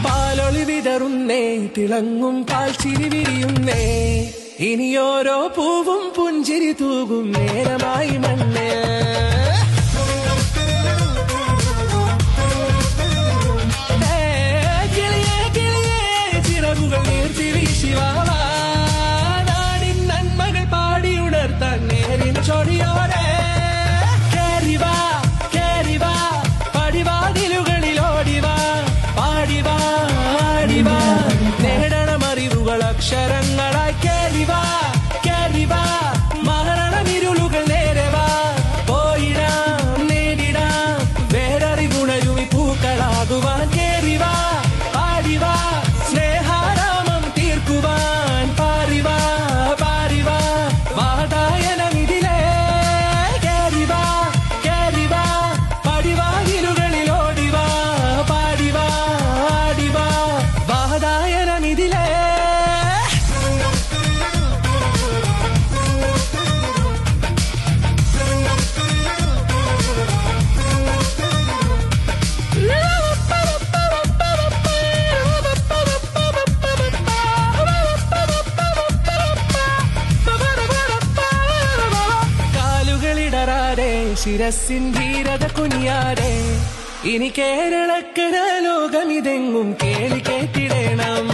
പാലൊളി വിതറുന്നേ, തിളങ്ങും പാൽച്ചിരി വിരിയുന്നേ, ഇനിയോരോ പൂവും പുഞ്ചിരി തൂകും നേരമായി മണ്ണേ. കിളിയേ കിളിയേ ചിറകുകൾ നീർത്തി വീശിവാവാ, നാടിൻ നന്മകൾ പാടിയുണർത്താൻ നേരിൻ ചൊടിയോടെ. കേറിവാ കേറിവാ പടിവാതിലുകളിൽ ഓടിവാ, പാടിവാ ആടിവാ നേടണമറിവുകൾ അക്ഷരങ്ങളായി. കേറിവാ കേറിവാ മരണമിരുളുകൾ നേരവാ, പോയിടാം നേടിടാം വേററിവുണരുമി പൂക്കളാകുവാൻ. കേറിവാ പാടിവാ സ്നേഹാരാമം തീർക്കുവാൻ, പാറിവാ പാറിവാ വാതായനമിതിലേ. കേറിവാ കേറിവാ പടിവാതിലുകളിൽ ഓടിവാ, പാടിവാ ആടിവാ വാതായനമിതിലേ. കാലുകളിടറാതെ ശിരസിൻ ധീരത കുനിയാതെ, ഇനി കേരളക്കര ലോകമിതെങ്ങും കേളി കേട്ടിടണം.